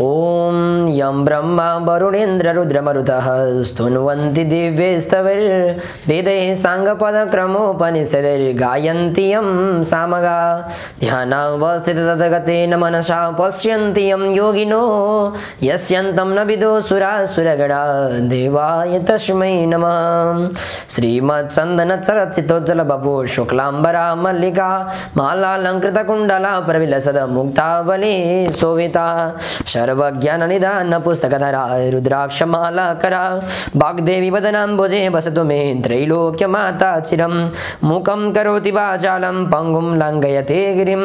ओम यं ब्रह्मा वरुणेन्द्र रुद्रमरुतः स्तुन्वन्ति दिव्यैस्तवैर्वेदैः साङ्गपदक्रमोपनिषदैर्गायन्ति यं सामगा ध्यानावस्थिततद्गतेन मनसा पश्यन्ति यं योगिनो यस्यन्तं न विदुसुरासुरगणा देवाय तस्मै नमः। श्रीमत्चन्दनचरचितोज्ज्वलबपु शुक्लाम्बरा मल्लिका मालालङ्कृतकुण्डला प्रविलसद्मुक्तावली शोभिता सर्वज्ञाननिधान पुस्तकधरा रुद्राक्षमालाकरा वाग्देवी वदनाम्बुजे वसतु मे त्रैलोक्यमाता चिरं मूकं करोति वाचालं पङ्गुं लङ्घयते गिरिं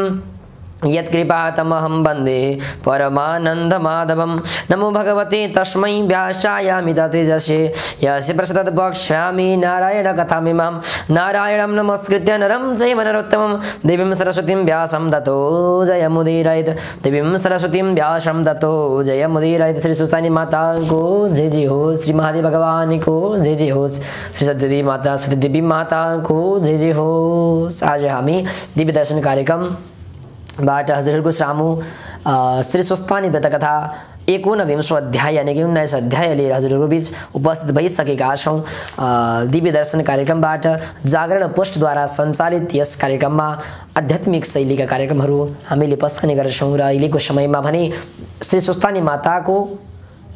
यत्कृपातमहं वन्दे परमानन्दमाधवं। नमो भगवते तस्मै व्यासायामिततेजसे यस्य प्रसादात् वक्ष्यामि नारायणकथामिमां। नारायणं नमस्कृत्य नरं चैव नरोत्तमं देवीं सरस्वतीं व्यासं ततो जयमुदीरयेत्। देवीं सरस्वतीं व्यासं ततो जयमुदीरयेत्। श्री सुस्तानी माता को जय जय हो। श्री महादेव भगवान को जय जय हो। श्री सत्यदेवी माता सती देवी माता को जय जय हो। आज हामी दिव्य दर्शन कार्यक्रम बाट हजुरहरूको सामु श्री सुस्तानी व्रत कथा 19 अध्याय यानी कि 19 अध्याय लिएर हजुरहरूको बीच उपस्थित भइसकेका छौँ। दिव्य दर्शन कार्यक्रमबाट जागरण पोस्टद्वारा सञ्चालित यस कार्यक्रममा आध्यात्मिक शैलीका कार्यक्रमहरू हामीले पस्कने गर्छौँ र अहिलेको समयमा भने श्री सुस्तानी माताको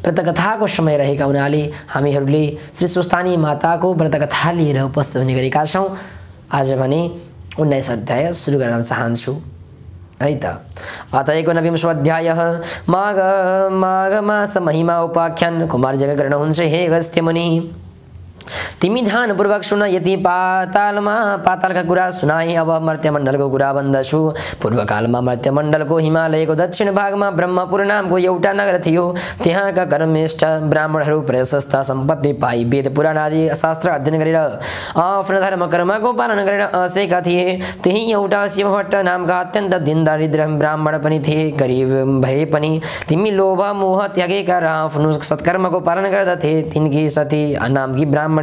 व्रतकथाको समय रहेका हुनाले हामीहरूले श्री सुस्तानी माताको व्रतकथा लिएर उपस्थित हुने गरेका छौँ। आज भने 19 अध्याय सुरु गर्न चाहन्छु है त। अत 19 अध्यायः माघ मास महिमा उपाख्यान कुमार जग गर्न हुन्छ हे अगस्त्य मुनि। तिमी ध्यानपूर्वक सुन यति पातालका कुरा सुनाए। अब मर्त्यमण्डलको कुरा भन्दछु। पूर्वकालमा मर्त्यमण्डलको हिमालयको दक्षिण भागमा ब्रह्मपुर नामको एउटा नगर थियो। त्यहाँका कर्मनिष्ठ ब्राह्मणहरू प्रशस्त सम्पत्ति पाई वेद पुराण आदि शास्त्र अध्ययन गरेर आफ्नो धर्म कर्मको पालन गरेर आसेका थिए। त्यही एउटा शिवभट्ट नामका अत्यन्त दीनदरिद्र ब्राह्मण पनि थिए। गरिब भए पनि तिमी लोभ मोह त्यागेका र आफ्नो सत्कर्मको पालन गर्दथे। तिनकी सती नामकी ब्राह्मण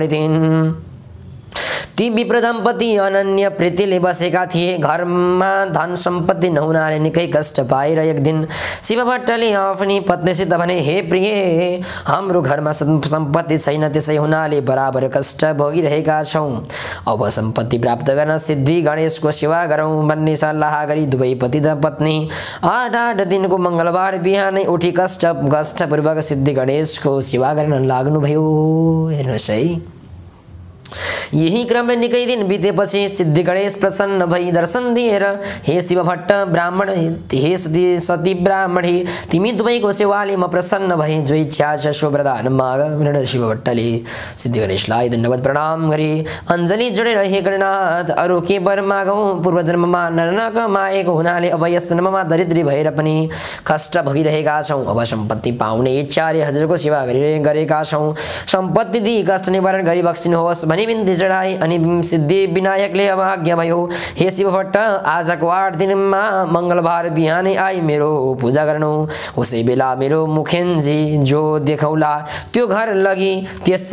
ती विप्र दम्पति अनन्य प्रीतिले बसेका थिए। घरमा धन सम्पत्ति नहुनाले निकै कष्ट पाएर एक दिन शिवभट्टले आफ्नी पत्नीसित भने, हे प्रिय, हाम्रो घरमा सम्पत्ति छैन, त्यसै हुनाले बराबर कष्ट भोगिरहेका छौँ। अब सम्पत्ति प्राप्त गर्न सिद्धि गणेशको सेवा गरौँ भन्ने सल्लाह गरी दुवै पति पत्नी 8 दिनको मङ्गलबार बिहानै उठी कष्टपूर्वक सिद्धि गणेशको सेवा गर्न लाग्नुभयो। हेर्नुहोस् है, यही क्रमले निकै दिन बितेपछि सिद्धि गणेश प्रसन्न भई दर्शन दिएर, हे शिवभट्ट ब्राह्मण, हे सती ब्राह्मणी, तिमी दुवैको सेवाले म प्रसन्न भए। जो इच्छा छ सो वरदान माग। शिवभट्टले सिद्धि गणेशलाई धन्यवाद प्रणाम गरी अञ्जली जोडेर, हे गणनाथ, अरू के वर मागौँ? पूर्वजन्ममा नर नकमाएको हुनाले अब यस जन्ममा दरिद्री भएर पनि कष्ट भोगिरहेका छौँ। अब सम्पत्ति पाउने इच्छाले हजुरको सेवा गरेका छौँ। सम्पत्ति दिई कष्ट निवारण गरी बक्सिनुहोस् भनी बिन्ती चढाए। अनि सिद्धि विनायकले अब आज्ञा भयो, हे शिवभट्ट, आजको 8 दिनमा मङ्गलबार बिहानै आई मेरो पूजा गर्नु। उसै बेला मेरो मुखेन्जी जो देखाउला त्यो घर लगी त्यस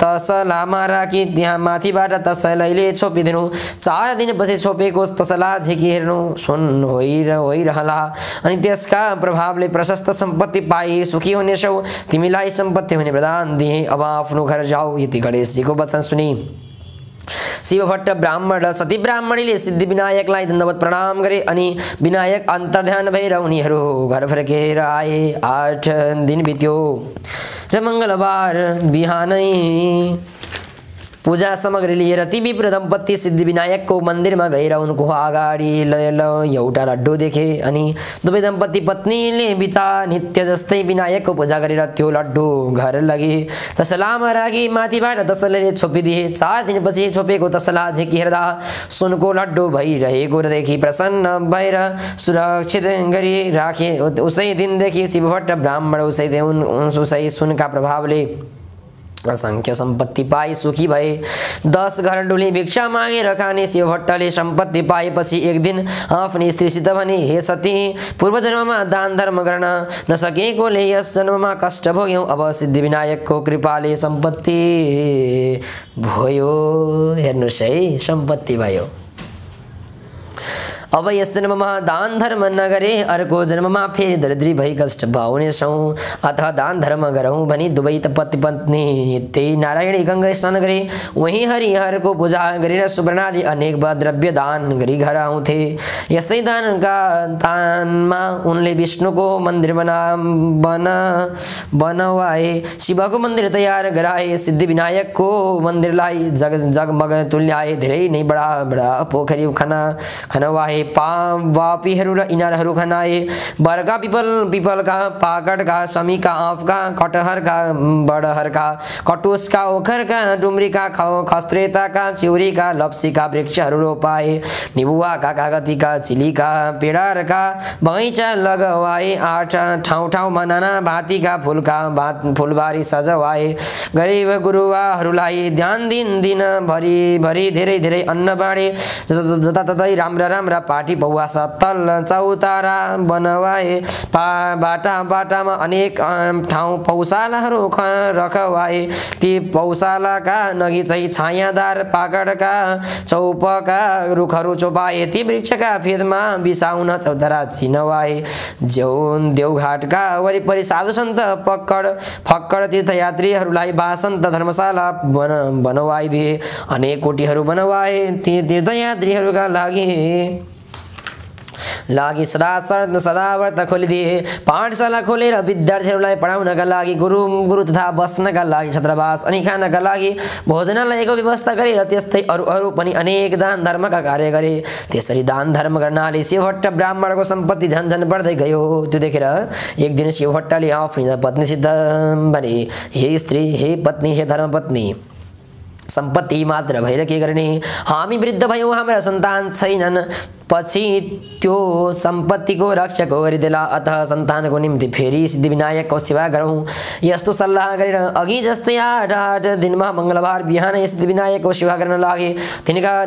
तसलामा राखी त्यहाँ माथिबाट तसलाले छोपिदिनु। 4 दिनपछि छोपेको तसला झिकी हेर्नु, सुन होइरहला। अनि त्यसका प्रभावले प्रशस्त सम्पत्ति पाई सुखी हुनेछौ। तिमीलाई सम्पत्ति हुने वरदान दिए। अब आफ्नो घर जाऊ। यति गणेशजीको वचन सुनि शिवभट्ट ब्राह्मण र सती ब्राह्मणीले सिद्धि विनायकलाई दण्डवत प्रणाम गरे। अनि विनायक अन्तर्ध्यान भएर उनीहरू घर फर्केर आए। 8 दिन बित्यो र मङ्गलबार बिहानै पूजा सामग्री लिएर ती विप्र दम्पति सिद्धि विनायकको मन्दिरमा गएर उनको अगाडि एउटा लड्डु देखे। अनि दुवै दम्पति पत्नीले विचार नित्य जस्तै विनायकको पूजा गरेर त्यो लड्डु घर लगे तसलामा राखी माथिबाट तसलाले छोपिदिए। 4 दिनपछि छोपेको तसला झिकी हेर्दा सुनको लड्डु भइरहेको देखि प्रसन्न भएर सुरक्षित गरी राखे। उसै दिनदेखि शिवभट्ट ब्राह्मण उसै सुनका प्रभावले असंख्य सम्पत्ति पाई सुखी भए। 10 घर डुली भिक्षा मागेर खाने शिवभट्टले सम्पत्ति पाएपछि एक दिन आफ्नी स्त्रीसित भने, हे सती, पूर्व जन्ममा दान धर्म गर्न नसकेकोले यस जन्ममा कष्ट भोग्यौं। अब सिद्धि विनायकको कृपाले सम्पत्ति भयो। हेर्नुस् है, सम्पत्ति भयो। अब यस जन्ममा दान धर्म नगरे अर्को जन्ममा फेरि दरिद्री भई कष्ट पाउनेछौँ। अतः दान धर्म गरौँ भनी दुवै त पति पत्नी त्यही नारायणी गङ्गा स्नान गरे। वहीं हरिहरको पूजा गरेर सुवर्णादि अनेक द्रव्य दान गरी घर आउँथे। यसै दानमा उनले विष्णुको मन्दिर बनवाए, शिवको मन्दिर तयार गराए, सिद्धि विनायकको मन्दिरलाई जगमग तुल्याए। धेरै नै बडा बडा पोखरी खनवाए, वापीहरू र इनारहरू खनाए। बरका पिपलका, पाकडका, समीका, आँपका, कटहरका, बडहरका, कटुसका, ओखरका, डुम्रीका, खस्त्रेताका, चिउरीका, लप्सीका वृक्षहरू रोपाए। निबुवाका, कागतीका, चिलीका, पेडारका बगैँचा लगवाए। 8 ठाउँमा नाना भाँतीका फुलबारी सजवाए। गरिब गुरुवाहरूलाई ध्यान दिन भरि धेरै धेरै अन्न बाँडे। जताततै राम्रा पाटी पौवा सत्तल चौतारा बनवाए। बाटामा अनेक ठाउँ पौशालाहरू रखवाए। ती पौशालाका नजिकै छायादार पाकडका चौपका रुखहरू चोपाए। ती वृक्षका फेदमा बिसाउन चौतारा चिनवाए। देउघाटका वरिपरि साधु सन्त फक्कड तीर्थयात्रीहरूलाई वासन्त धर्मशाला बनवाइदिए। अनेक कोठीहरू बनवाए। ती तीर्थयात्रीहरूका लागि सदाव्रत खोलिदिए। पाठशाला खोलेर विद्यार्थीहरूलाई पढाउनका लागि, गुरु तथा बस्नका लागि छात्रावास अनि खानका लागि भोजनालयको व्यवस्था गरे। र त्यस्तै अरू पनि अनेक दान धर्मका कार्य गरे। त्यसरी दान धर्म गर्नाले शिवभट्ट ब्राह्मणको सम्पत्ति झन्झन बढ्दै गयो। त्यो देखेर एक दिन शिवभट्टले आफ्नी पत्नीसित भने, हे स्त्री, हे पत्नी, हे धर्मपत्नी, सम्पत्ति मात्र भएर के गर्ने? हामी वृद्ध भयौँ, हाम्रा सन्तान छैनन्। पछि त्यो सम्पत्तिको रक्षक गरिदेला। अतः सन्तानको निम्ति फेरि सिद्धि विनायकको सेवा गरौँ। यस्तो सल्लाह गरेर अघि जस्तै 8 दिनमा मङ्गलबार बिहान सिद्धि विनायकको सेवा गर्न लागे। तिनका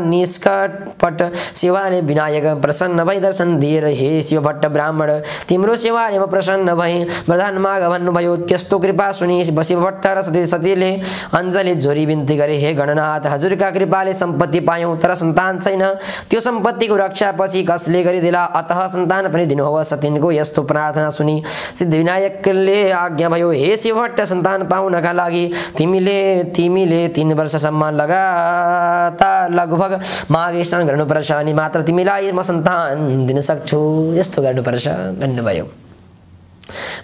निष्कपट सेवाले विनायक प्रसन्न भई दर्शन दिएर, हे शिवभट्ट ब्राह्मण, तिम्रो सेवाले म प्रसन्न भएँ, वरदान माग भन्नुभयो। त्यस्तो कृपा सुनि शिवभट्ट र सतीले अञ्जली जोरी बिन्ती गरे, हे गणनाथ, हजुरका कृपाले सम्पत्ति पायौँ तर सन्तान छैन। त्यो सम्पत्तिको रक्षा पछि कसले गरिदेला? अतः सन्तान पनि दिनुहोस्। तिनको यस्तो प्रार्थना सुनि सिद्धि विनायकले आज्ञा भयो, हे शिवभट्ट, सन्तान पाउनका लागि तिमीले 3 वर्षसम्म लगभग माघ स्नान गर्नुपर्छ, अनि मात्र तिमीलाई म सन्तान दिन सक्छु। यस्तो गर्नुपर्छ भन्नुभयो।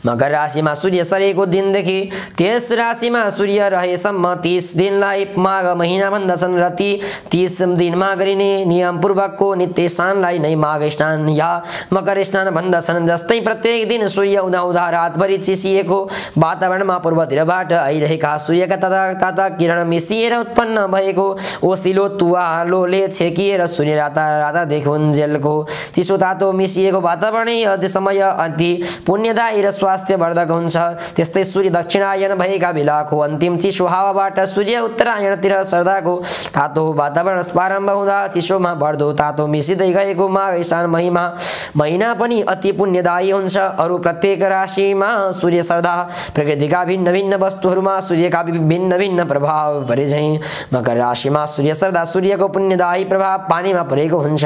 मकर राशिमा सूर्य सरेको दिनदेखि त्यस राशिमा सूर्य रहेसम्म 30 दिनलाई माघ महिना भन्दछन्। र ती 30 दिनमा गरिने नियमपूर्वकको नित्य स्नानलाई नै माघ स्नान या मकर स्नान भन्दछन्। जस्तै प्रत्येक दिन सूर्य उदाउँदा रातभरि चिसिएको वातावरणमा पूर्वतिरबाट आइरहेका सूर्यका ताता किरण मिसिएर उत्पन्न भएको ओसिलो तुवालोले छेकिएर सूर्य राता देखुन्जेलको चिसो तातो मिसिएको वातावरण समय अति पुण्यदायी र स्वास्थ्यवर्धक हुन्छ। त्यस्तै सूर्य दक्षिणायन भएका बेलाको अन्तिम चिसो हावाबाट सूर्य उत्तरायणतिर सर्दाको तातो वातावरण प्रारम्भ हुँदा चिसोमा बढ्दो तातो मिसिँदै गएको माघ स्नान महिना पनि अति पुण्यदायी हुन्छ। अरू प्रत्येक राशिमा सूर्य सर्दा प्रकृतिका भिन्न भिन्न वस्तुहरूमा सूर्यका भिन्न भिन्न प्रभाव परे झैं मकर राशिमा सूर्य सर्दा सूर्यको पुण्यदायी प्रभाव पानीमा परेको हुन्छ।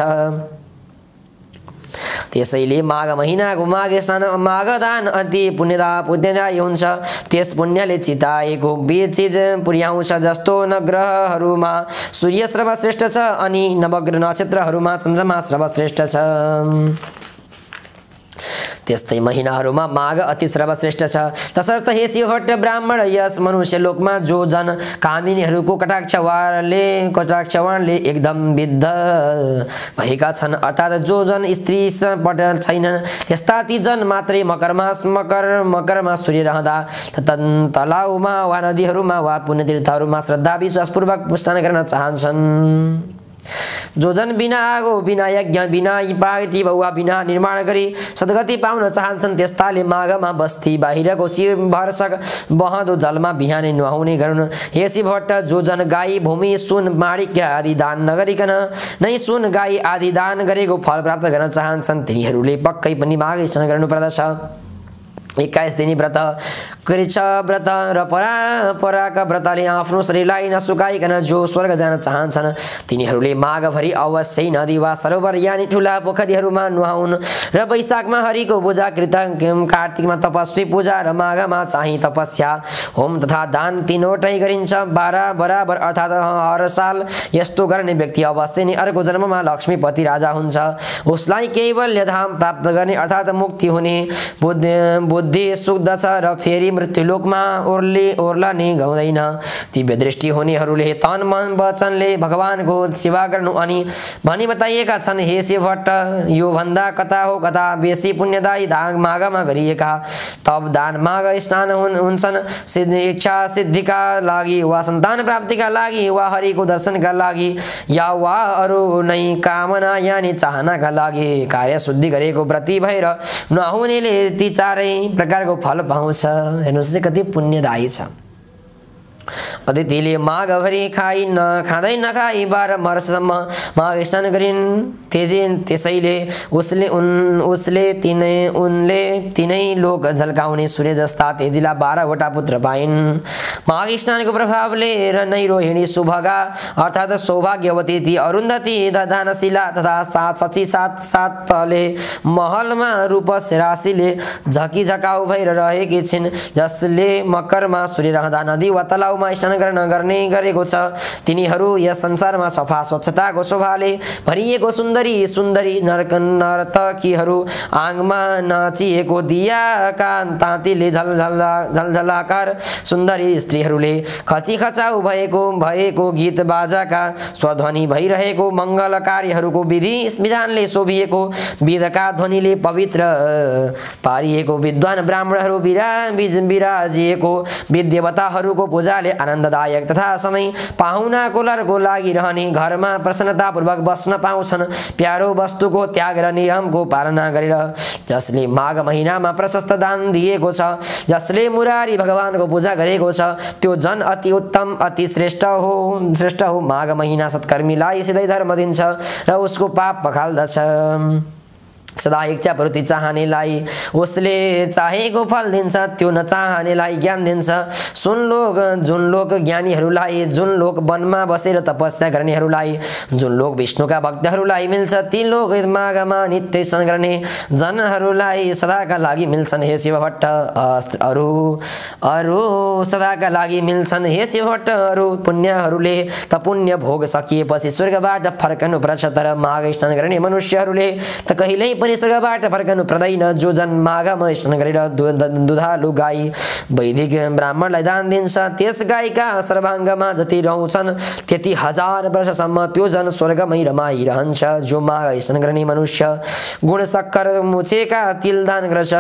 त्यसैले माघ महिनाको माघ स्नान माघदान अति पुण्यदायी हुन्छ। त्यस पुण्यले चिताएको चिज पुर्याउँछ। जस्तो नवग्रहहरूमा सूर्य सर्वश्रेष्ठ छ अनि नवग्रह नक्षत्रहरूमा चन्द्रमा सर्वश्रेष्ठ छ, त्यस्तै महिनाहरूमा माघ अति सर्वश्रेष्ठ छ। तसर्थ हे शिवभट्ट ब्राह्मण, यस मनुष्य लोकमा जो जन कामिनीहरूको कटाक्षवाणले एकदम विद्ध भएका छन्, अर्थात् जो जन स्त्री छैनन्, त्यस्ता ती जन मात्रै मकरमा सूर्य रहँदा तलाउमा वा नदीहरूमा वा पुण्यतीर्थहरूमा श्रद्धा विश्वासपूर्वक स्नान गर्न चाहन्छन्। जो जन बिना आगो, बिना यज्ञ, बिना पार्टी वा बिना निर्माण गरी सद्गति पाउन चाहन्छन्, त्यस्ताले माघमा बस्ती बाहिरको शिवभरसक बहँदो जलमा बिहानै नुहाउने गरून्। हे शिवभट्ट, जो जन गाई, भूमि, सुन, माणिक्य आदि दान नगरिकन नै सुन, गाई आदि दान गरेको फल प्राप्त गर्न चाहन्छन्, तिनीहरूले पक्कै पनि माघ स्नान गर्नुपर्दछ। 21 दिनी व्रत कृच्छ व्रत र पराका व्रतले आफ्नो शरीरलाई नसुकाइकन जो स्वर्ग जान चाहन्छन् तिनीहरूले माघभरि अवश्य नदी वा सरोवर यानि ठुला पोखरीहरूमा नुहाउन् र वैशाखमा हरिको पूजा कार्तिकमा तपस्वी पूजा र माघमा चाहिँ तपस्या होम तथा दान तीनवटै गरिन्छ बराबर अर्थात् हर साल यस्तो गर्ने व्यक्ति अवश्य नै अर्को जन्ममा लक्ष्मीपति राजा हुन्छ उसलाई कैवल्य धाम प्राप्त गर्ने अर्थात् मुक्ति हुने बुद्धि सुक्दछ र फेरि मृत्युलोकमा ओर्लने गाउँदैन दिव्य दृष्टि हुनेहरूले तन मन वचनले भगवानको सेवा गर्नु अनि भनी बताइएका छन् हे शिवभट्ट यो भन्दा कता हो कता बेसी पुण्यदायी दान माघमा गरिएका तब दान माघ स्नान हुन्छन् इच्छा सिद्धिका लागि वा सन्तान प्राप्तिका लागि वा हरिको दर्शनका लागि या वा अरू नै कामना यानि चाहनाका लागि कार्य शुद्धि गरेको व्रती भएर नहुनेले ती चारै प्रकारको फल पाउँछ। हेर्नुहोस् कति पुण्यदायी छ। अतिथिले माघभरि खाँदै नखाई 12 वर्षसम्म माघ स्नान गरिन् त्यसैले उनले तिनै लोक झल्काउने सूर्य जस्ता तेजीला 12 वटा पुत्र पाइन्। माघ स्नानको प्रभावले र नै रोहिणी शुभगा अर्थात् सौभाग्यवती ती अरुन्धती दानशिला तथा सातले महलमा रूपस राशिले झकिझकाउ भएर रहेकी छिन् जसले मकरमा सूर्य रहँदा नदी वा तलाउमा स्नान गर्ने गरेको छ तिनीहरू यस संसारमा सफा स्वच्छताको शोभाले भरिएको सुन्दरी नर्तकीहरू आँगमा नाचिएको दियाका तातीले झलझलाकार सुन्दरी स्त्रीहरूले खचिखचाउ भएको गीत बाजाका स्वध्वनि भइरहेको मङ्गलकार्यहरूको विधि विधानले शोभिएको वेदका ध्वनिले पवित्र पारिएको विद्वान ब्राह्मणहरू विराजिएको विदेवताहरूको पूजाले आनन्ददायक तथा सधैँ पाहुनाको लरको लागिरहने घरमा प्रसन्नतापूर्वक बस्न पाउँछन्। प्यारो वस्तुको त्याग र नियमको पालना गरेर जसले माघ महिनामा प्रशस्त दान दिएको छ जसले मुरारी भगवानको पूजा गरेको छ त्यो जन अति उत्तम अति श्रेष्ठ हो। माघ महिना सत्कर्मीलाई सिधै धर्म दिन्छ र उसको पाप पखाल्दछ। सदा इच्छा प्रवृत्ति चाहनेलाई उसले चाहेको फल दिन्छ त्यो नचाहनेलाई ज्ञान दिन्छ। जुन लोक ज्ञानीहरूलाई जुन लोक वनमा बसेर तपस्या गर्नेहरूलाई जुन लोक विष्णुका भक्तहरूलाई मिल्छ ती लोक माघमा नित्य स्नान गर्ने जनहरूलाई सदाका लागि मिल्छन्। हे शिवभट्ट अरू सदाका लागि मिल्छन्। हे शिवभट्ट अरू पुण्यहरूले त पुण्य भोग सकिएपछि स्वर्गबाट फर्कनु पर्छ तर माघ स्नान गर्ने मनुष्यहरूले त कहिल्यै पनि स्वर्गबाट फर्कनु पर्दैन। जो जन माघमा स्नान गरेर दुधालु गाई वैदिक ब्राह्मणलाई दान दिन्छ त्यस गाईका सर्वाङ्गमा जति रहन्छन् त्यति 1000 वर्षसम्म त्यो जन स्वर्गमै रमाइरहन्छ। जो माघ स्नान गर्ने मनुष्य गुण सक्कर मुछेका तिल दान गर्छ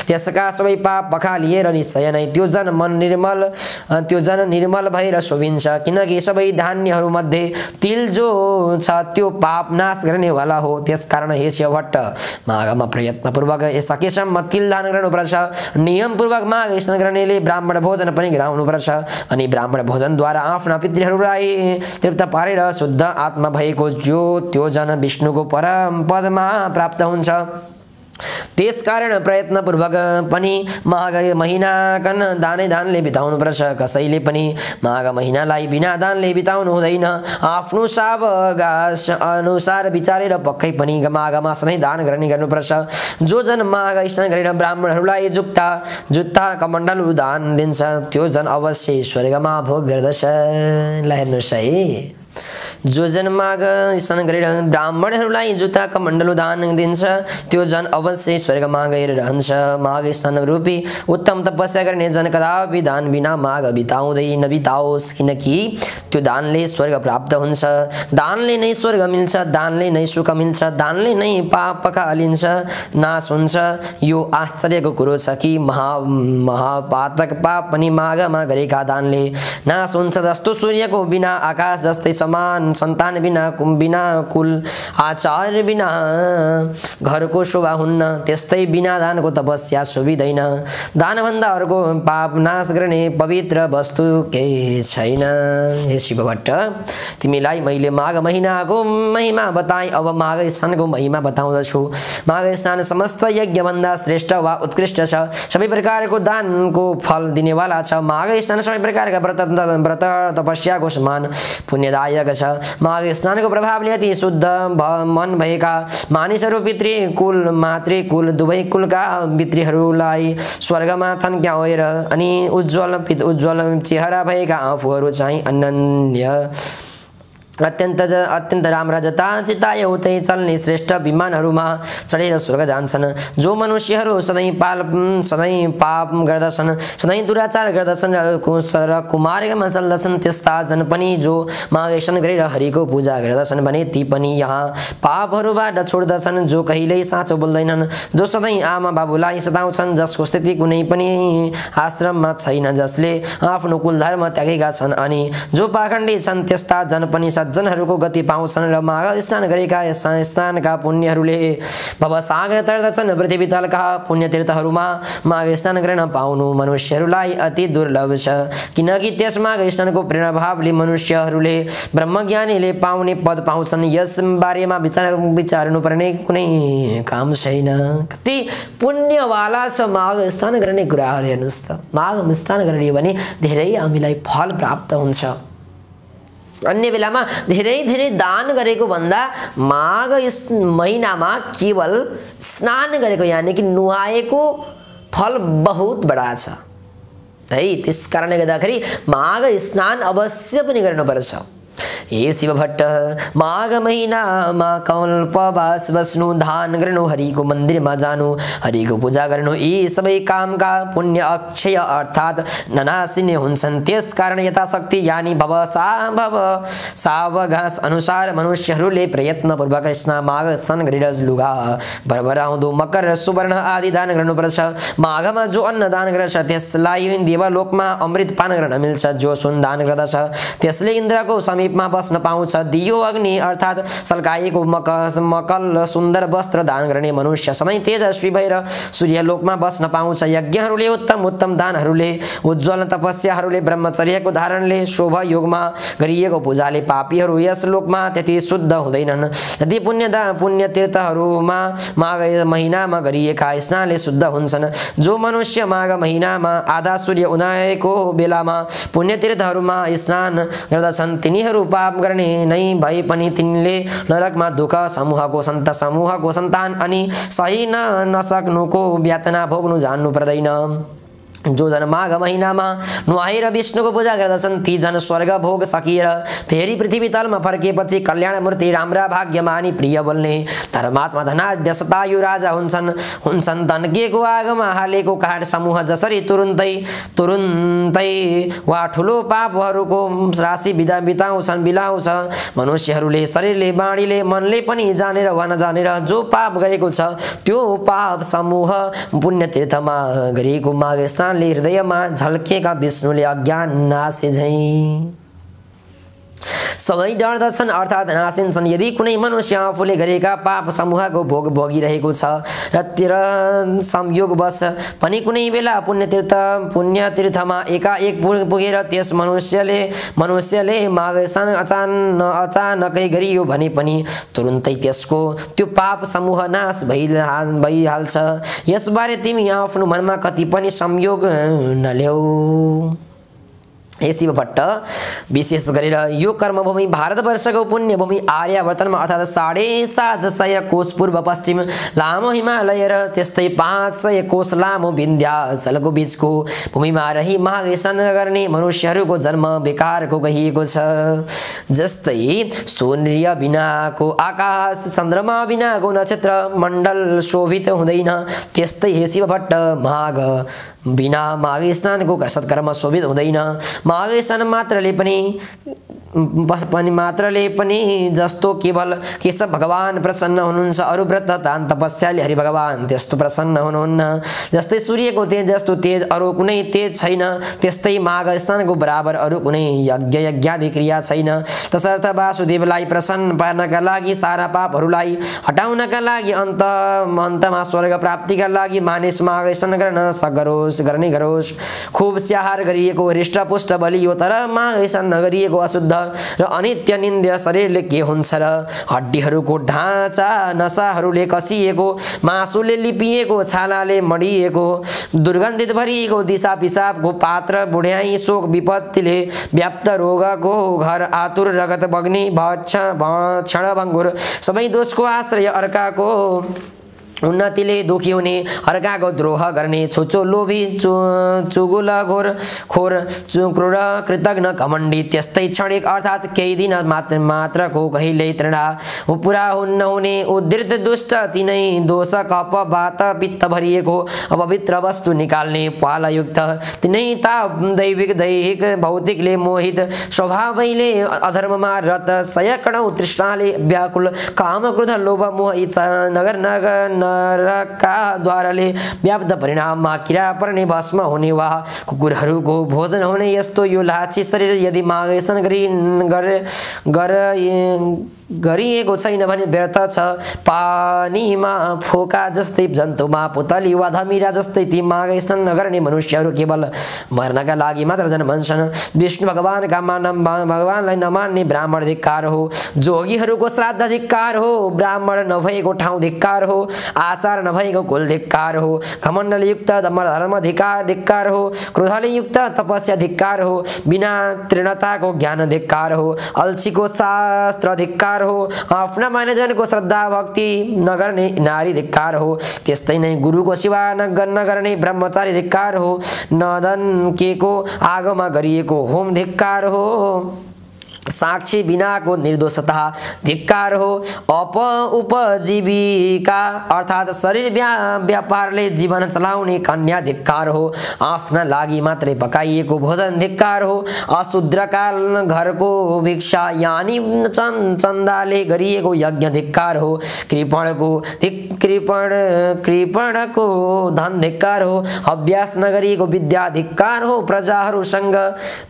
त्यसका सबै पाप पखालिएर निश्चय नै त्यो जन निर्मल भएर शोभिन्छ किनकि सबै धान्यहरू मध्ये तिल जो छ त्यो पाप नाश गर्नेवाला हो। त्यसकारण हे शिवभट्ट माघमा प्रयत्नपूर्वक सकेसम्म तिल दान गर्नुपर्छ। नियमपूर्वक माघ स्नान गर्नेले ब्राह्मण भोजन पनि गराउनुपर्छ अनि ब्राह्मण भोजनद्वारा आफ्ना पितृहरूलाई तृप्त पारेर शुद्ध आत्मा भएको त्यो जन विष्णुको परम पदमा प्राप्त हुन्छ। त्यसकारण प्रयत्नपूर्वक पनि माघ महिनाकन दानले बिताउनुपर्छ। कसैले पनि माघ महिनालाई बिना दानले बिताउनु हुँदैन। आफ्नो सावगास अनुसार विचारेर पक्कै पनि माघमा सधैँ दान गर्नुपर्छ। जो जन माघ स्नान गरेर ब्राह्मणहरूलाई जुत्ता कमण्डलु दान दिन्छ त्यो जन अवश्य स्वर्गमा भोग गर्दछ। ल हेर्नुहोस् है जो जन माघ स्नान गरेर ब्राह्मणहरूलाई जुत्ता कमण्डलु दान दिन्छ त्यो जन अवश्य स्वर्गमा गएर रहन्छ। माघ स्नान रूपी उत्तम तपस्या गर्ने जन कदापि दान बिना माघ बिताउँदै नबिताओस् किनकि त्यो दानले स्वर्ग प्राप्त हुन्छ। दानले नै स्वर्ग मिल्छ दानले नै सुख मिल्छ दानले नै पाप पखालिन्छ नाश हुन्छ। यो आश्चर्यको कुरो छ कि महापातक पाप पनि माघमा गरेका दानले नाश हुन्छ। जस्तो सूर्यको बिना आकाश जस्तै समान सन्तान बिना कुल आचार बिना घरको शोभा हुन्न, त्यस्तै बिना दानको तपस्या शोभिँदैन। दानभन्दा अर्को पाप नाश गर्ने पवित्र वस्तु केही छैन। हे शिव भट्ट, तिमीलाई मैले माघ महिनाको महिमा बताएँ, अब माघ स्नानको महिमा बताउँदछु। माघ स्नान समस्त यज्ञभन्दा श्रेष्ठ वा उत्कृष्ट छ, सबै प्रकारको दानको फल दिनेवाला छ। माघ स्नान सबै प्रकारका व्रत तपस्याको समान पुण्यदायक छ। माघ स्नानको प्रभावले अति शुद्ध मन भएका मानिसहरू पितृकुल मातृकुल दुवै कुलका पितृहरूलाई स्वर्गमा थन्क्याएर अनि उज्जवल चेहरा भएका आफूहरू चाहिँ अनन्य अत्यन्त राम्रा जता चिताए उतै चल्ने श्रेष्ठ विमानहरूमा चढेर स्वर्ग जान्छन्। जो मनुष्यहरू सधैँ पाप गर्दछन्, सधैँ दुराचार गर्दछन् र कुमार्गमा चल्दछन्, त्यस्ता जन पनि जो माघ स्नान गरेर हरिको पूजा गर्दछन् भने ती पनि यहाँ पापहरूबाट छोड्दछन्। जो कहिल्यै साँचो बोल्दैनन्, जो सधैँ आमा बाबुलाई सताउँछन्, जसको स्थिति कुनै पनि आश्रममा छैन, जसले आफ्नो कुलधर्म त्यागेका छन् अनि जो पाखण्डी छन्, त्यस्ता जन पनि सज्जनहरूको गति पाउँछन् र माघ स्नान गरेका स्नानका पुण्यहरूले भवसागर तर्दछन्। पृथ्वी तलका पुण्यतीर्थहरूमा माघ स्नान गर्न पाउनु मनुष्यहरूलाई अति दुर्लभ छ, किनकि त्यस माघ स्नानको प्रेरणाभावले मनुष्यहरूले ब्रह्मज्ञानीले पाउने पद पाउँछन्। यस बारेमा विचार्नुपर्ने कुनै काम छैन। कति पुण्यवाला छ माघ स्नान गर्ने कुराहरू। हेर्नुहोस् त, माघ स्नान गर्ने भने धेरै हामीलाई फल प्राप्त हुन्छ। अन्य बेलामा धेरै दान गरेको भन्दा माघ महिनामा केवल स्नान गरेको यानी कि नुहाएको फल बहुत बडा छ है। त्यस कारणले गर्दाखेरि माघ स्नान अवश्य पनि गर्नुपर्छ। हे शिव भट्ट, माघ महिनामा कल्पवास बस्नु, दान गर्नु, हरिको मन्दिरमा जानु, हरिको पूजा गर्नु, यी सबै कामका पुण्य अक्षय अर्थात् ननासिने हुन्छन्। त्यस कारण यथाशक्ति यानी भव सावघास अनुसार मनुष्यहरूले प्रयत्नपूर्वक माघ स्नान गरेर लुगा भरभराउँदो मकर सुवर्ण आदि दान गर्नुपर्छ। माघमा जो अन्न दान गर्छ त्यसलाई देवलोकमा अमृत पान गर्न मिल्छ। जो सुन दान गर्दछ त्यसले इन्द्रको समीपमा बस्न पाउँछ। दियो अग्नि अर्थात् सल्काएको मकल सुन्दर वस्त्र दान गर्ने मनुष्य सधैँ तेजस्वी भएर सूर्यलोकमा बस्न पाउँछ। यज्ञहरूले उत्तम दानहरूले उज्जवल तपस्याहरूले ब्रह्मचर्यको धारणले शोभ योगमा गरिएको पूजाले पापीहरू यस लोकमा त्यति शुद्ध हुँदैनन्। यदि पुण्य तीर्थहरूमा माघ महिनामा गरिएका स्नानले शुद्ध हुन्छन्। जो मनुष्य माघ महिनामा आधा सूर्य उदाएको बेलामा पुण्य तीर्थहरूमा स्नान गर्दछन् तिनीहरू पाप गर्ने नै भए पनि तिनले नरकमा दुःख समूहको सन्तान अनि सही नसक्नुको यातना भोग्नु जान्नु पर्दैन। जो जन माघ महिनामा नुहाएर विष्णुको पूजा गर्दछन् ती जन स्वर्ग भोग सकिएर फेरि पृथ्वी तलमा फर्किएपछि कल्याण मूर्ति राम्रा भाग्यमानी प्रिय बोल्ने धर्मात्मा धनाढ्य शतायु राजा हुन्छन्। तन्किएको आगोमा हालेको काठ समूह जसरी तुरुन्तै वा ठुलो पापहरूको राशि बिलाउँछ मनुष्यहरूले शरीरले बाणीले मनले पनि जानेर वा नजानेर जो पाप गरेको छ त्यो पाप समूह पुण्य तीर्थमा गरिएको माघ स्नानले हृदयमा झल्किएका विष्णुले अज्ञान नासे झैं सबै डर्दछन् अर्थात् नासिन्छन्। यदि कुनै मनुष्य आफूले गरेका पाप समूहको भोग भोगिरहेको छ र संयोगवश पनि कुनै बेला पुण्य तीर्थमा एकाएक पुगेर त्यस मनुष्यले माघ स्नान अचानकै गरियो भने पनि तुरुन्तै त्यसको त्यो पाप समूह नाश भइहाल्छ। यसबारे तिमी आफ्नो मनमा कति पनि संयोग नल्याऊ। हे शिव भट्ट, विशेष गरेर यो कर्मभूमि भारतवर्षको पुण्यभूमि आर्यावर्तनमा अर्थात् 750 कोश पूर्व पश्चिम लामो हिमालय र त्यस्तै 500 कोश लामो विन्ध्याचलको बीचको भूमिमा रही माघ स्नान गर्ने मनुष्यहरूको जन्म बेकारको कहिएको छ। जस्तै सूर्य बिनाको आकाश, चन्द्रमा बिनाको नक्षत्र मण्डल शोभित हुँदैन, त्यस्तै हे शिव भट्ट माघ बिना माघ स्नानको सत्कर्म शोभित हुँदैन। माघ स्नान मात्रले पनि पनि मात्रले पनि जस्तो केवल केशव भगवान प्रसन्न हुनुहुन्छ, अरु व्रत दान तपस्याले हरि भगवान त्यस्तो प्रसन्न हुनुहुन्न। जस्तै सूर्यको तेज जस्तो तेज अरु कुनै तेज छैन, त्यस्तै माघ स्नानको बराबर अरु कुनै यज्ञ यज्ञादि क्रिया छैन। तसर्थ वासुदेवलाई प्रसन्न पार्नका लागि, सारा पापहरूलाई हटाउनका लागि, अन्तमा स्वर्ग प्राप्तिका लागि मानिस माघ स्नान गर्ने गरोस्। खूब स्याहार गरिएको हृष्टपुष्ट बलियो, तर माघ स्नान नगरिएको अशुद्ध र अनित्य निन्द्य शरीरले के हुन्छ र? हड्डीहरूको ढाँचा नसाहरूले कसिएको, मासुले लिपिएको, छालाले मडिएको, दुर्गन्धित भरिएको, दिशा पिसाबको पात्र, बुढ्याई शोक विपत्तिले व्याप्त रोगको घर, आतुर रगत बग्ने क्षणभङ्गुर, सबै दोषको आश्रय अर्काको उन्नतिले दुखी हुने, अर्काको द्रोह गर्ने, छुचो लोभी चुगुलखोर क्रूर कृतज्ञ घमण्डी, त्यस्तै क्षणिक अर्थात् केही दिन मात्रको कहिल्यै तृणा पुरा नहुने उद्धृत दुष्ट, तिनै दोष कप वात पित्त भरिएको अपवित्र वस्तु निकाल्ने पालयुक्त, तिनै ताप दैविक दैहिक भौतिकले मोहित, स्वभावैले अधर्ममा रत, सयकणौ तृष्णाले व्याकुल, काम क्रोध लोभ मोह इच्छा नगर नरका द्वाराले व्याप्त, परिणाममा किरा पर्ने, भस्म हुने वा कुकुरहरूको भोजन हुने, यस्तो यो लाछी शरीर यदि माघ स्नान गरिएको छैन भने व्यर्थ छ। पानीमा फोका जस्तै, जन्तुमा पुतली वा धमिरा जस्तै ती माघ स्नान नगर्ने मनुष्यहरू केवल मर्नका लागि मात्र जन्मन्छन्। विष्णु भगवानलाई नमान्ने ब्राह्मण धिक्कार हो, जोगीहरूको श्राद्ध धिक्कार हो, ब्राह्मण नभएको ठाउँ धिक्कार हो, आचार नभएको कुल धिक्कार हो, घमण्डले युक्त धर्म धिक्कार हो, क्रोधले युक्त तपस्या धिक्कार हो, बिना तृणताको ज्ञान धिक्कार हो, अल्छीको शास्त्र धिक्कार हो, आफ्ना मान्यजनको श्रद्धा भक्ति नगर्ने नारी धिक्कार हो, त्यस्तै नै गुरुको सेवा नगर्ने ब्रह्मचारी धिक्कार हो, नदन केको आगोमा गरिएको होम धिक्कार हो, साक्षी बिनाको निर्दोषता धिक्कार हो, उपजीविका अर्थात् शरीर व्यापारले जीवन चलाउने कन्या धिक्कार हो, आफ्ना लागि मात्रै पकाइएको भोजन धिक्कार हो, अशूद्रका घरको भिक्षा यानी चन्दाले गरिएको यज्ञ धिक्कार हो, कृपणको धन धिक्कार हो, अभ्यास नगरिएको विद्या धिक्कार हो, प्रजाहरूसँग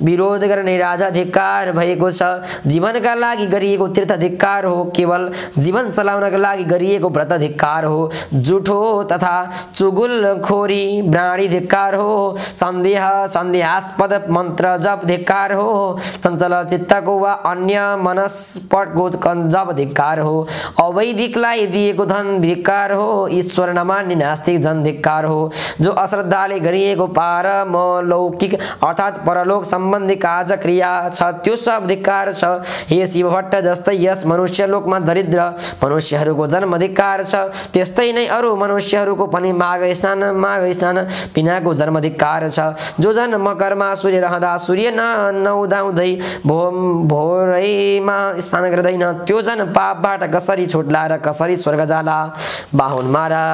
विरोध गर्ने राजा धिक्कार भएको छ, जीवनका लागि गरिएको तीर्थ धिक्कार हो, केवल जीवन चलाउनका लागि गरिएको व्रत धिक्कार हो, जुठो तथा चुगुलखोरी ब्राणी धिक्कार हो, संदेहास्पद मन्त्र जप धिक्कार हो, चञ्चल चित्तको वा अन्य मनस्पटको जप धिक्कार हो, अवैधिकलाई दिएको धन धिक्कार हो, ईश्वर नमान्ने नास्तिक जन धिक्कार हो, जो अश्रद्धाले गरिएको पारमलौकिक अर्थात् परलोक सम्बन्धी कार्य क्रिया छ त्यो सब धिक्कार छ। हे शिव भट्ट जस्तै यस मनुष्य लोकमा दरिद्र मनुष्यहरूको जन्म धिक्कार छ, त्यस्तै नै अरू मनुष्यहरूको पनि माघ स्नान बिनाको जन्म धिक्कार छ। जो जन मकरमा सूर्य रहँदा सूर्य नउदाउँदै भोरैमा स्नान गर्दैन, त्यो जन पापबाट कसरी छुट्ला र कसरी स्वर्ग जाला? बाहुन मारा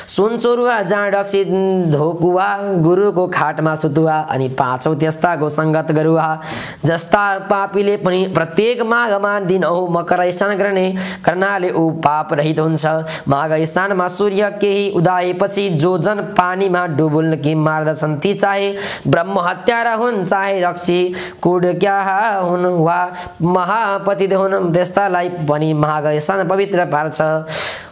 सुनचोरुवा जाँड रक्सी धोकुवा, गुरुको खाटमा सुतुवा, अनि पाँचौं त्यस्ताको सङ्गत गरुवा। जस्ता पापीले पनि प्रत्येक माघमा दिनहुँ मकर स्नान गर्नाले ऊ पाप रहित हुन्छ। माघ स्नानमा सूर्य केही उदाएपछि जो जन पानीमा डुबुल्न कि मार्दछन्, ती चाहे ब्रह्म हत्यारा हुन्, चाहे रक्सी कुड्क्याहा हुन् वा महापतित हुन्, त्यस्तालाई पनि माघ स्नान पवित्र पार्छ।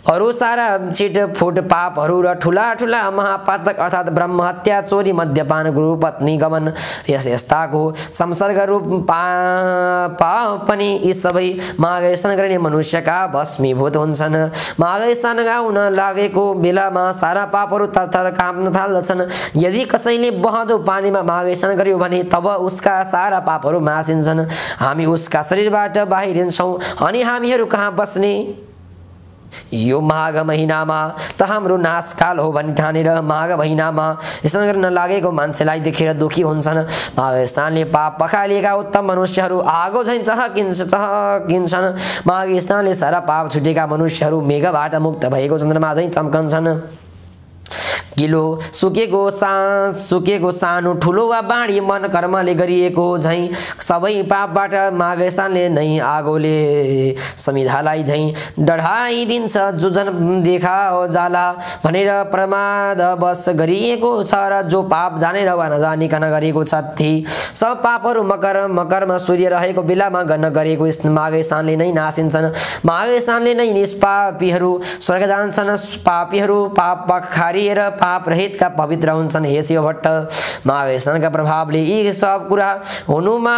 अरू सारा छिटफुट पापहरू र ठुला ठुला महापातक अर्थात् ब्रह्म हत्या, चोरी, मद्यपान, गुरु पत्नी गमन, यस्ताको संसर्ग रूप पाप पनि यी सबै माघ स्नान गर्ने मनुष्यका भस्मीभूत हुन्छन्। माघ स्नान गाउन लागेको बेलामा सारा पापहरू थरथर काँप्न थाल्दछन्। यदि कसैले बहँदो पानीमा माघ स्नान गर्यो भने तब उसका सारा पापहरू मासिन्छन्। हामी उसका शरीरबाट बाहिरिन्छौँ अनि हामीहरू कहाँ बस्ने? यो माघ महिनामा त हाम्रो नाशकाल हो भनी ठानेर माघ महिनामा स्नान गर्न लागेको मान्छेलाई देखेर दुखी हुन्छन्। माघ स्नानले पाप पखालिएका उत्तम मनुष्यहरू आगो झैं चहकिन्छन्। माघ स्नानले सारा पाप छुटेका मनुष्यहरू मेघबाट मुक्त भएको चन्द्रमा झैं चम्कन्छन्। गिलो सुकेको सानो ठुलो वा बाँडी मन कर्मले गरिएको झैँ सबै पापबाट माघे सानले नै आगोले समिधालाई झैँ डढाइदिन्छ जो जन देखा जाला भनेर प्रमाद बस गरिएको छ र जो पाप जानेर वा नजानिकन गरेको छ ती सब पापहरू मकरमा सूर्य रहेको बेलामा गर्न गरेको माघे सानले नै नासिन्छन्। माघे सानले नै निष्पापीहरू स्वर्ग जान्छन्, पापीहरू पाप खारिएर पाप रहितका पवित्र हुन्छन्। हे शिव भट्ट, माघे सानका प्रभावले यी सब कुरा हुनमा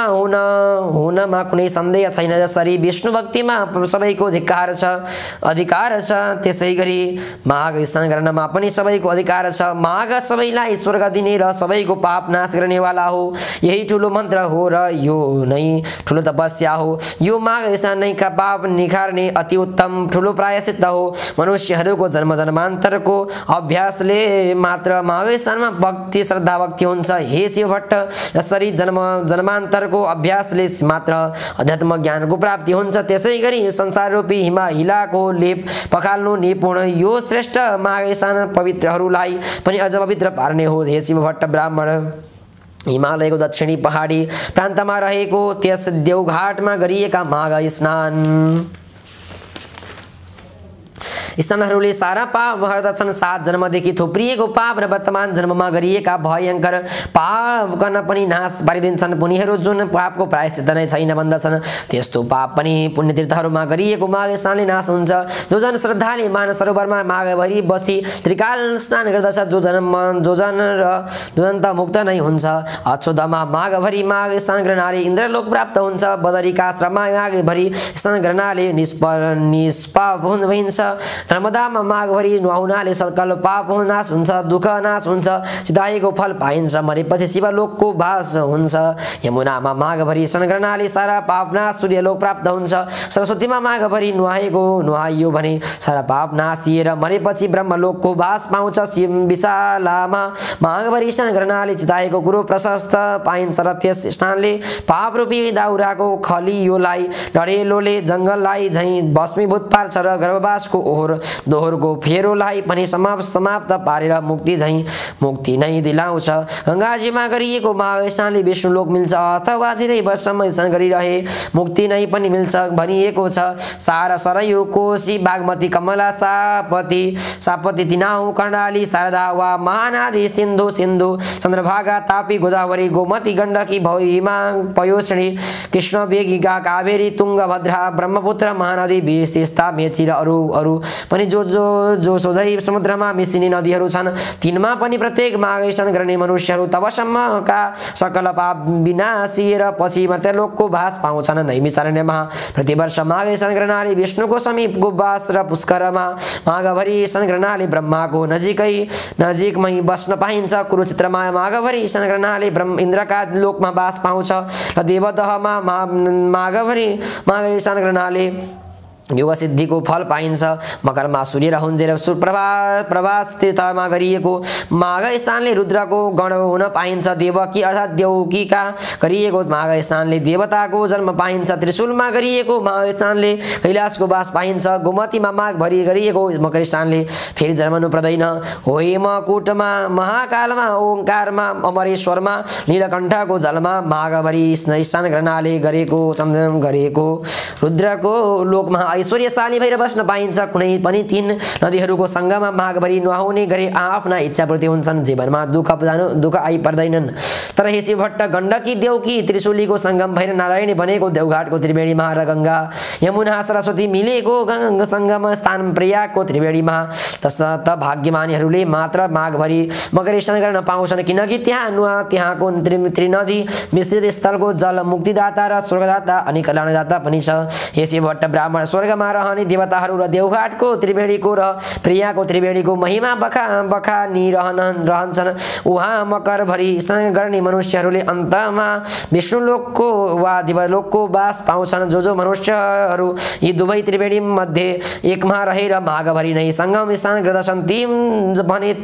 कुनै सन्देह छैन। जसरी विष्णु भक्तिमा सबैको अधिकार छ त्यसै गरी माघ स्नान गर्नमा पनि सबैको अधिकार छ। माघ सबैलाई स्वर्ग दिने र सबैको पाप नाश गर्नेवाला हो। यही ठुलो मन्त्र हो र यो नै ठुलो तपस्या हो। यो माघ स्नान नै पाप निखार्ने अति उत्तम ठुलो प्रायश्चित हो। मनुष्यहरूको जन्म जन्मान्तरको अभ्यासले मात्र माघ स्नानमा भक्ति श्रद्धा भक्ति हुन्छ। हे शिव भट्ट, जसरी जन्मान्तरको अभ्यासले मात्र अध्यात्म ज्ञानको प्राप्ति हुन्छ त्यसै गरी संसार रूपी हिलाको लेप पखाल्नु निपुण यो श्रेष्ठ माघे स्नान पवित्रहरूलाई पनि अझ पवित्र पार्ने हो। हे शिव भट्ट ब्राह्मण, हिमालयको दक्षिणी पहाडी प्रान्तमा रहेको त्यस देवघाटमा गरिएका माघ स्नानहरूले सारा पाप हर्दछन्। 7 जन्मदेखि थुप्रिएको पाप र वर्तमान जन्ममा गरिएका भयङ्कर पाप गर्न पनि नाश पारिदिन्छन्। पुनीहरू जुन पापको प्रायश्चित नै छैन भन्दछन् त्यस्तो पाप पनि पुण्य तीर्थहरूमा गरिएको माघ स्नानले नाश हुन्छ। जो जन श्रद्धाले मानस सरोवरमा माघभरि बसी त्रिकाल स्नान गर्दछ जो जन त मुक्त नै हुन्छ। अक्षोदमा माघभरि माघ स्नान गर्नाले इन्द्रलोक प्राप्त हुन्छ। बदरिकाश्रममा माघभरि स्नान गर्नाले निष्पाप भइन्छ। नर्मदामा माघभरि नुहाउनाले सकल पाप नाश हुन्छ, दुःख नाश हुन्छ, सिधाएको फल पाइन्छ, मरेपछि शिवलोकको वास हुन्छ। यमुनामा माघभरि स्नान गर्नाले सारा पाप नाश, सूर्यलोक प्राप्त हुन्छ। सरस्वतीमा माघभरि नुहाइयो भने सारा पाप नाशिएर मरेपछि ब्रह्मलोकको वास पाउँछ। विशालामा माघभरि स्नान गर्नाले चिताएको कुरो प्रशस्त पाइन्छ र त्यस स्नानले पाप रूपी दाउराको खलियोलाई डढेलोले जङ्गललाई झैँ भस्मीभूत पार्छ र गर्भवासको दोहोरको फेरोलाई पनि समाप्त पारेर मुक्ति नै दिलाउँछ। गङ्गाजीमा गरिएको माघ स्नानले विष्णुलोक मिल्छ अथवा धेरै वर्षसम्म स्नान गरिरहे मुक्ति नै पनि मिल्छ भनिएको छ। सारा सरयू, कोशी, बागमती, कमला, सापती, तिनाउ, कर्णाली, शारदा वा महानदी, सिन्धु, चन्द्रभागा, तापी, गोदावरी, गोमती, गण्डकी, भीमा, पयोष्णी, कृष्ण, वेगिका, कावेरी, तुङ्गभद्रा, ब्रह्मपुत्र, महानदी, बिस, तिस्ता, मेची र अरू पनि जो सोझै समुद्रमा मिसिने नदीहरू छन् तिनमा पनि प्रत्येक माघ स्नान गर्ने मनुष्यहरू तबसम्मका सकल पाप विनाशिएर पछि मर्त्यलोकको वास पाउँछन्। नैमिषारण्यमा प्रतिवर्ष माघ स्नान गर्नाले विष्णुको समीपको वास र पुष्करमा माघभरि स्नान गर्नाले ब्रह्माको नजिकमै बस्न पाइन्छ। कुरुक्षेत्रमा माघभरि स्नान गर्नाले इन्द्रका लोकमा वास पाउँछ र देवदहमा माघभरि माघ स्नान गर्नाले योग सिद्धिको फल पाइन्छ। मकरमा सूर्य रहन्जेर प्रभास तीर्थमा गरिएको माघ स्नानले रुद्रको गण हुन पाइन्छ। देवकी अर्थात् देवकीका गरिएको माघ स्नानले देवताको जन्म पाइन्छ। त्रिशूलमा गरिएको माघ स्नानले कैलाशको वास पाइन्छ। गोमतीमा माघभरि गरिएको मकर स्नानले फेरि जन्मनु पर्दैन। हेमकूटमा, महाकालमा, ओङ्कारमा, अमरेश्वरमा, नीलकण्ठको जलमा माघभरि स्नान गर्नाले गरेको रुद्रको लोकमा ऐश्वर्यशाली भएर बस्न पाइन्छ। कुनै पनि 3 नदीहरूको सङ्गममा माघभरि नुहाउने गरे आफ्ना इच्छापूर्ति हुन्छन्। जीवनमा दुःख आइपर्दैनन्। तर हे शिव भट्ट, गण्डकी, देवकी, त्रिशूलीको सङ्गम भएर नारायणी बनेको देवघाटको त्रिवेणीमा र गङ्गा, यमुना, सरस्वती मिलेको सङ्गम स्थान प्रयागको त्रिवेणीमा त भाग्यमानीहरूले मात्र माघभरि मकर स्नान गर्न पाउँछन् किनकि त्यहाँको त्रिनदी मिश्रित स्थलको जल मुक्तिदाता र स्वर्गदाता अनि कल्याणदाता पनि छ। हे शिव भट्ट ब्राह्मण, स्वर्गमा रहने देवताहरू र देवघाटको त्रिवेणीको र प्रियाको त्रिवेणीको महिमा बखानी रहन्छन्। उहाँ मकरभरि स्नान गर्ने मनुष्यहरूले अन्तमा विष्णुलोकको वा देवलोकको वास पाउँछन्। जो मनुष्यहरू यी दुवै त्रिवेणी मध्ये एकमा रहेर माघभरि नै सङ्गम स्नान गर्दछन्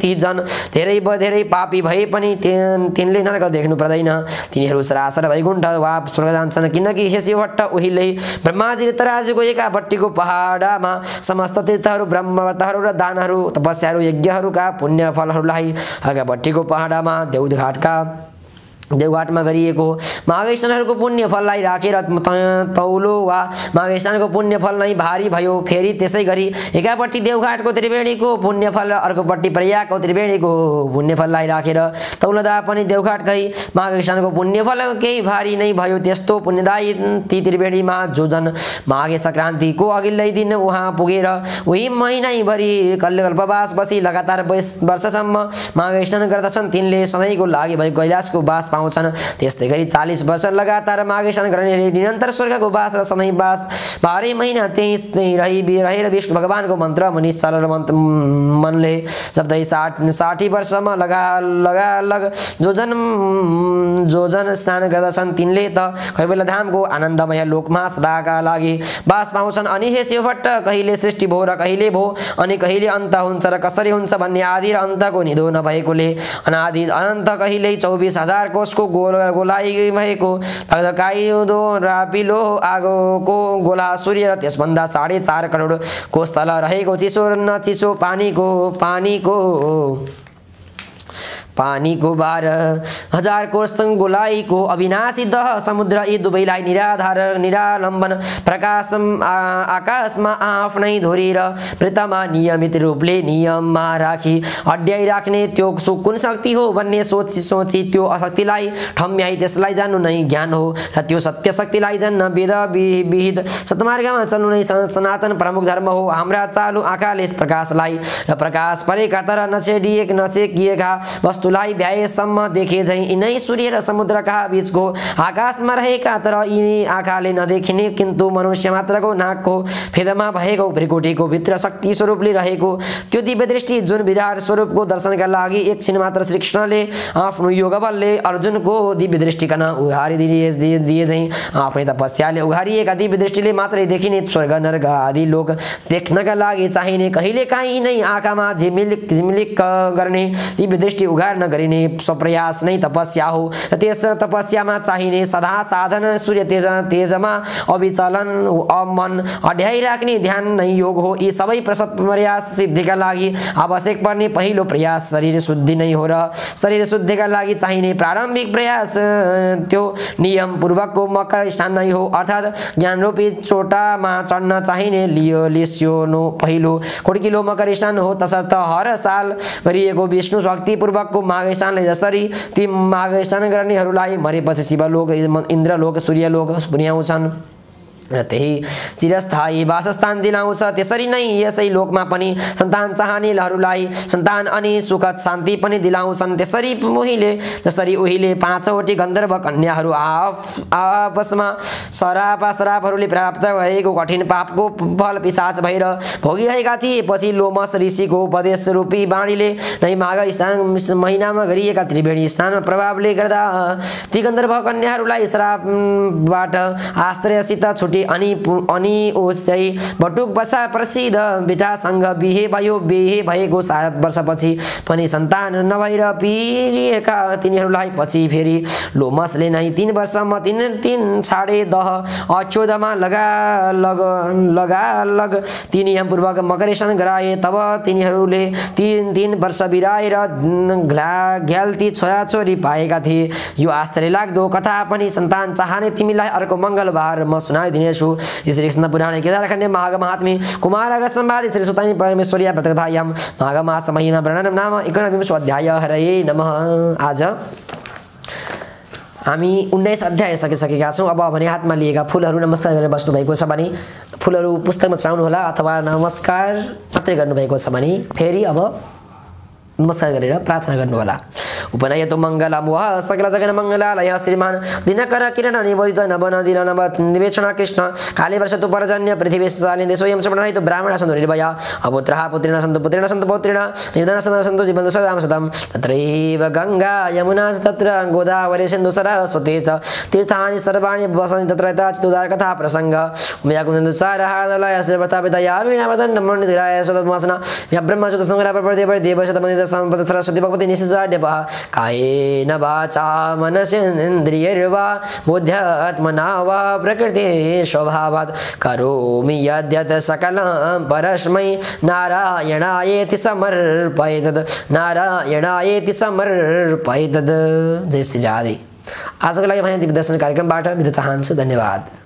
ती जन धेरै पापी भए पनि तिनले नरक देख्नु पर्दैन। तिनीहरू सरासर वैकुण्ठ वा स्वर्ग जान्छन् किनकि हे शिव भट्ट उहिले ब्रह्माजीले तराजुको एकापट्टि अर्घभट्टीको पहाडमा समस्त तीर्थहरू ब्रह्मव्रतहरू र दानहरू तपस्याहरू यज्ञहरूका पुण्य फलहरूलाई अर्घभट्टीको पहाडमा देवघाटमा गरिएको माघे स्नानको पुण्य फललाई राखेर तौलो वा माघे स्नानको पुण्य फल नै भारी भयो। फेरि त्यसै गरी एकापट्टि देवघाटको त्रिवेणीको पुण्य फल र अर्कोपट्टि प्रयागको त्रिवेणीको पुण्य फललाई राखेर तौलदा पनि देवघाटकै माघे स्नानको पुण्य फल केही भारी नै भयो। त्यस्तो पुण्यदायी ती त्रिवेणीमा जो जन माघे सङ्क्रान्तिको अघिल्लै दिन उहाँ पुगेर उही महिनाभरि कल्पवास बसी लगातार 20 वर्षसम्म माघे स्नान गर्दछन् तिनले सधैँको लागि भएको कैलाशको बास पाउँछन्। त्यस्तै गरी 40 वर्ष लगातार माघे स्नान गर्नेले निरन्तर स्वर्गको बास र सधैँ बास 12 महिना त्यहीँ रहेर विष्णु भगवानको मन्त्र मुनि सरल मनले जप्दै 60 वर्षमा लगालग जो जन स्नान गर्दछन् तिनले त कैवल्य धामको आनन्दमय लोकमा सदाका लागि बास पाउँछन्। अनि हे शिवभट्ट कहिले सृष्टि भो र कहिले भो अनि कहिले अन्त हुन्छ र कसरी हुन्छ भन्ने आदि र अन्तको निधो नभएकोले अनादि अनन्त कहिल्यै 24,000 कोषको गोलाइ भएको धधकाइदो रापिलो आगोको गोला सूर्य र त्यसभन्दा 4.5 करोड कोष तल रहेको चिसो न चिसो पानीको 12,000 कोष गोलाइको अविनाशी दह समुद्र यी दुवैलाई निरालम्बन आकाशमा आफ्नै धोरेर वृत्तमा नियमित रूपले नियममा राखी अड्याइ राख्ने त्यो कुन शक्ति हो भन्ने सोची त्यो अशक्तिलाई ठम्याई त्यसलाई जान्नु नै ज्ञान हो र त्यो सत्य शक्तिलाई जान्न वेद विहित सत्मार्गमा चल्नु नै सनातन प्रमुख धर्म हो। हाम्रा चालु आँखाले प्रकाशलाई र प्रकाश परेका तर नछेकिएका वस्तुलाई भ्याएसम्म देखे झैं यिनै सूर्य र समुद्रका बीचको आकाशमा रहेका तर यिनी आँखाले नदेखिने किन्तु मनुष्य मात्रको नाकको फेदमा भएको भ्रिकुटीको भित्र शक्ति स्वरूपले रहेको त्यो दिव्य दृष्टि जुन विराट स्वरूपको दर्शनका लागि एकछिन मात्र श्रीकृष्णले आफ्नो योग बलले अर्जुनको दिव्य दृष्टिकन उघारी दिए झैं आफ्नै तपस्याले उघारिएका दिव्य दृष्टिले मात्रै देखिने स्वर्ग नरक आदि लोक देख्नका लागि चाहिने कहिलेकाहीँ नै आँखामा झिमिलिक गर्ने दिव्य दृष्टि उघार्न गरिने स्वप्रयास नै तपस्या हो र त्यस तपस्यामा चाहिने सदा साधन सूर्य तेजमा अविचलन मन अड्याइ राख्ने ध्यान नै योग हो। यी सबै प्रयास सिद्धिका लागि आवश्यक पर्ने पहिलो प्रयास शरीर शुद्धि नै हो र शरीर शुद्धिका लागि चाहिने प्रारम्भिक प्रयास त्यो नियम पूर्वकको मकर स्नान नै हो अर्थात् ज्ञानरूपी चोटामा चढ्न चाहिने लिस्योनो पहिलो खुड्किलो मकर स्नान हो। तसर्थ हर साल गरिएको विष्णु भक्ति पूर्वकको माघे स्नानले जसरी ती माघे स्नान गर्नेहरूलाई मरेपछि शिवलोक इन्द्रलोक सूर्यलोक पुर्याउँछन् र त्यही चिरस्थायी वासस्थान दिलाउँछ त्यसरी नै यसै लोकमा पनि सन्तान चाहनेहरूलाई सन्तान अनि सुखद शान्ति पनि दिलाउँछन्। जसरी उहिले 5वटी गन्धर्व कन्याहरू आपसमा सरापहरूले प्राप्त भएको कठिन पापको फल पिशाच भएर भोगिरहेका थिए पछि लोमस ऋषिको उपदेश रूपी बाणीले नै माघ स्नान महिनामा गरिएका त्रिवेणी स्नान प्रभावले गर्दा ती गन्धर्व कन्याहरूलाई श्रापबाट आश्रयसित अनि ओसै बटुक बसा प्रसिद्ध बेटासँग बिहे भएको 7 वर्षपछि पनि सन्तान नभएर पिरिएका तिनीहरूलाई पछि फेरि लोमसले नै 3 वर्षमा 3 छाडे दह अचोदमा लग नियमपूर्वक मकर स्नान गराए। तब तिनीहरूले 3 वर्ष बिराएर घ्याल्ती छोराछोरी पाएका थिए। यो आश्चर्य लाग्दो कथा पनि सन्तान चाहने तिमीलाई अर्को मङ्गलबार म सुनाइदिने श्री कृष्ण पुराण केदारखण्डे माघ महात्म्ये कुमारग संवादे श्री सुतानि परमेश्वर्या व्रतकथायां माघ मास महिना वर्णनम नाम 19 अध्याय। हरये नमः। आज हामी 19 अध्याय सकिसकेका छौं। अब भने हातमा लिएका फूलहरू नमस्कार गरेर बस्नु भएको छ भने फूलहरू पुस्तकमा चढाउनु होला अथवा नमस्कार मात्रै गर्नु भएको छ भने फेरि अब नमस्कार गरेर प्रार्थना गर्नु होला। उपनयतो मङ्गलम वः सकल जगन मङ्गलालय श्रीमान दिनकर किरण निबोधित नवन दिन नव निवेक्षण कृष्ण काले वर्षतु परजन्य पृथ्वी सालिन देशोयं च प्रणयितो ब्राह्मण सन्तु निर्भया अपुत्रः पुत्रेण सन्तु पौत्रेण निर्धन सन्तु जीवन्तु सदां सदं तत्रैव गंगा यमुना तत्र गोदावरी सिन्धु सरस्वती च तीर्थानि सर्वाणि वसन्ति तत्र यथाचितोदार कथा प्रसंग उमयाकुन्दुसारहादलय श्रीप्रतापितया वीणावदण्डं मण्डितराय स्वतमसना या ब्रह्मच्युत संग्रह परदेव शतमनित संपद सरस्वती भगवती निःसृजड्यपः कायेन वाचा मनसेन्द्रियैर्वा बुद्ध्यात्मना वा प्रकृति स्वभावात् करोमि यद्यत् सकलं परस्मै नारायणायेति समर्पयेतत्। जय श्री राधे। आजको लागि भने दर्शन कार्यक्रमबाट बिदा चाहन्छु। धन्यवाद।